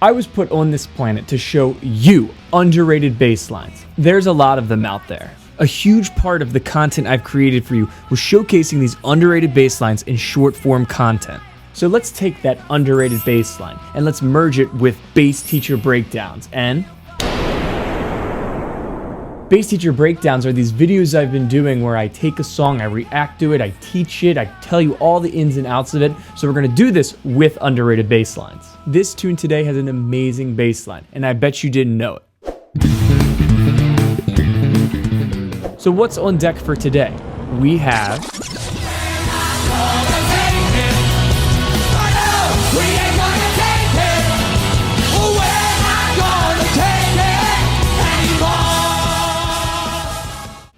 I was put on this planet to show you underrated bass lines. There's a lot of them out there. A huge part of the content I've created for you was showcasing these underrated bass lines in short form content. So let's take that underrated bass line and let's merge it with Bass Teacher Breakdowns. And Bass Teacher Breakdowns are these videos I've been doing where I take a song, I react to it, I teach it, I tell you all the ins and outs of it. So we're gonna do this with underrated bass lines. This tune today has an amazing bass line, and I bet you didn't know it. So what's on deck for today? We have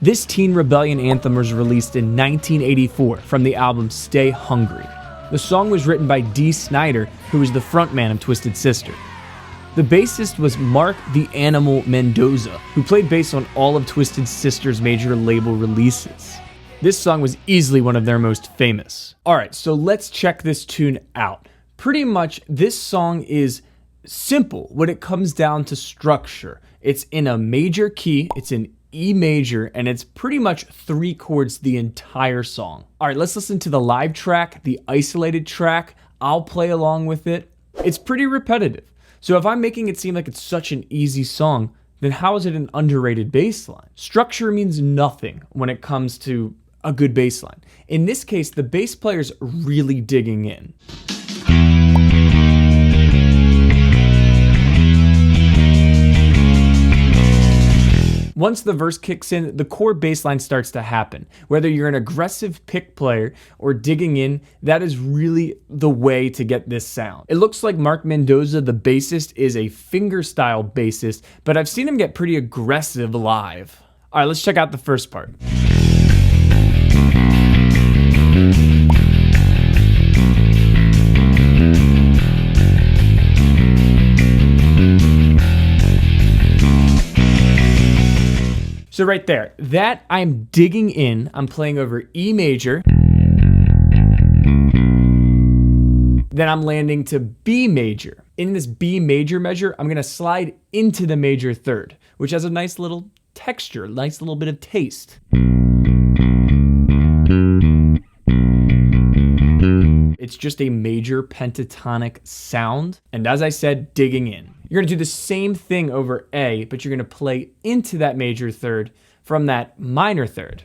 This Teen Rebellion anthem was released in 1984 from the album Stay Hungry. The song was written by Dee Snider, who was the frontman of Twisted Sister. The bassist was Mark the Animal Mendoza, who played bass on all of Twisted Sister's major label releases. This song was easily one of their most famous. Alright, so let's check this tune out. Pretty much, this song is simple when it comes down to structure. It's in a major key, it's in E major, and it's pretty much 3 chords the entire song. All right, let's listen to the live track, the isolated track. I'll play along with it. It's pretty repetitive. So if I'm making it seem like it's such an easy song, then how is it an underrated bass line? Structure means nothing when it comes to a good bass line. In this case, the bass player's really digging in. Once the verse kicks in, the core bass line starts to happen. Whether you're an aggressive pick player or digging in, that is really the way to get this sound. It looks like Mark Mendoza, the bassist, is a fingerstyle bassist, but I've seen him get pretty aggressive live. All right, let's check out the first part. So right there, that I'm digging in, I'm playing over E major, then I'm landing to B major. In this B major measure, I'm gonna slide into the major third, which has a nice little texture, nice little bit of taste. It's just a major pentatonic sound, and as I said, digging in. You're gonna do the same thing over A, but you're gonna play into that major third from that minor third.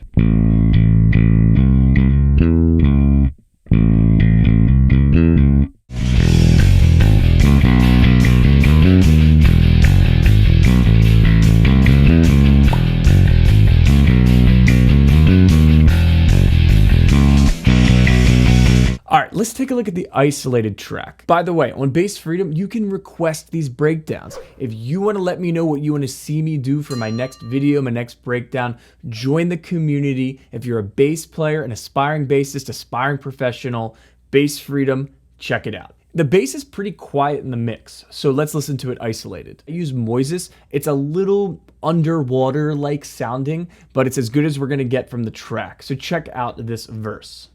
Alright, let's take a look at the isolated track. By the way, on Bass Freedom, you can request these breakdowns. If you want to let me know what you want to see me do for my next video, my next breakdown, join the community. If you're a bass player, an aspiring bassist, aspiring professional, Bass Freedom, check it out. The bass is pretty quiet in the mix, so let's listen to it isolated. I use Moises. It's a little underwater-like sounding, but it's as good as we're going to get from the track. So check out this verse.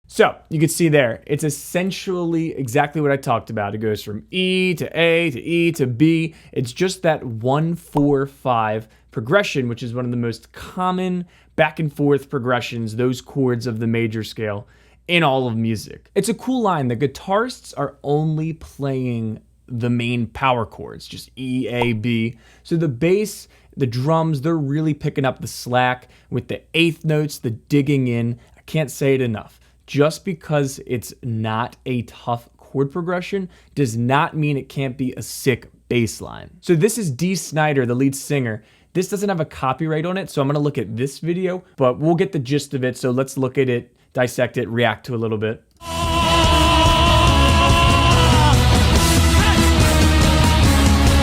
So you can see there, it's essentially exactly what I talked about. It goes from E to A to E to B. It's just that 1-4-5 progression, which is one of the most common back and forth progressions, those chords of the major scale in all of music. It's a cool line. The guitarists are only playing the main power chords, just E, A, B. So the bass, the drums, they're really picking up the slack with the eighth notes, the digging in. I can't say it enough. Just because it's not a tough chord progression does not mean it can't be a sick bass line. So this is Dee Snider, the lead singer. This doesn't have a copyright on it, so I'm gonna look at this video, but we'll get the gist of it. So let's look at it, dissect it, react to a little bit.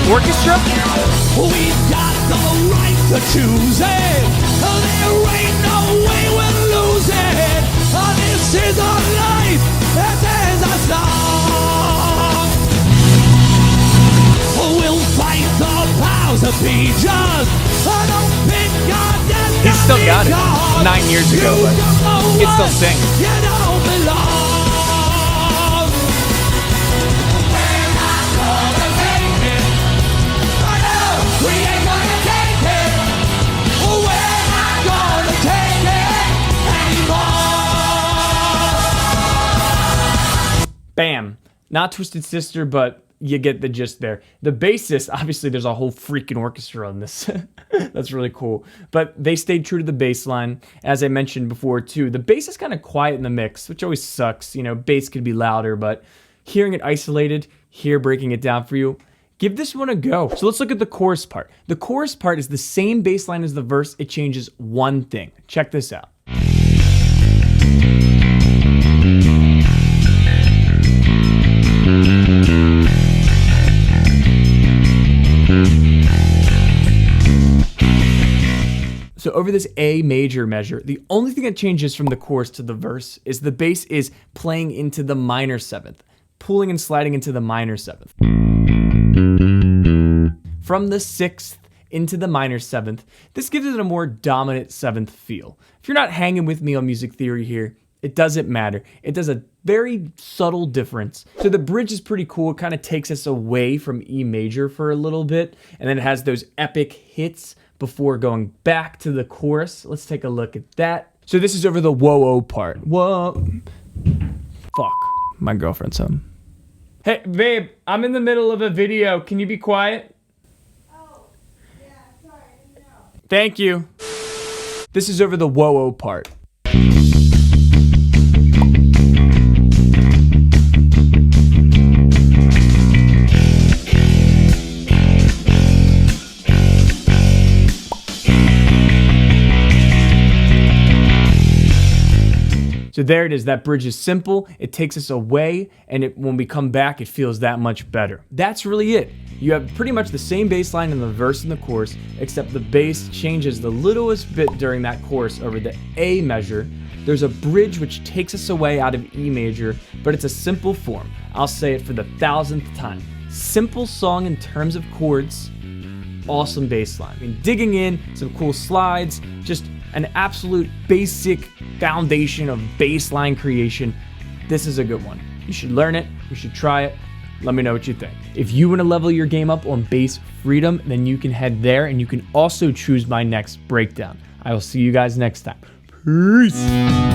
Orchestra? We've got the right to choose it. There ain't no way we'll lose it. This is our life. This is our song. We'll fight the to be just. I don't pick God, that's He's still got it. God. 9 years ago, You but don't know he can still what sing. You don't belong. We're not gonna take it. I know we ain't gonna take it. We're not gonna take it anymore. Bam. Not Twisted Sister, but you get the gist there. The bassist, obviously there's a whole freaking orchestra on this. That's really cool. But they stayed true to the bass line. As I mentioned before too, the bass is kind of quiet in the mix, which always sucks. You know, bass could be louder, but hearing it isolated, here breaking it down for you, give this one a go. So let's look at the chorus part. The chorus part is the same bass line as the verse. It changes one thing. Check this out. So over this A major measure, the only thing that changes from the chorus to the verse is the bass is playing into the minor seventh, pulling and sliding into the minor seventh. From the sixth into the minor seventh, this gives it a more dominant seventh feel. If you're not hanging with me on music theory here, it doesn't matter. It does a very subtle difference. So the bridge is pretty cool. It kind of takes us away from E major for a little bit, and then it has those epic hits before going back to the chorus. Let's take a look at that. So this is over the whoa-oh part. Whoa. Fuck. My girlfriend's home. Hey, babe, I'm in the middle of a video. Can you be quiet? Oh, yeah, sorry, I didn't know. Thank you. This is over the whoa-oh part. So there it is. That bridge is simple. It takes us away, and when we come back, it feels that much better. That's really it. You have pretty much the same bass line in the verse and the chorus, except the bass changes the littlest bit during that chorus over the A measure. There's a bridge which takes us away out of E major, but it's a simple form. I'll say it for the 1000th time. Simple song in terms of chords, awesome bass line. I mean, digging in, some cool slides, just an absolute basic foundation of bass line creation. This is a good one. You should learn it. You should try it. Let me know what you think. If you want to level your game up on Bass Freedom, then you can head there, and you can also choose my next breakdown. I will see you guys next time. Peace.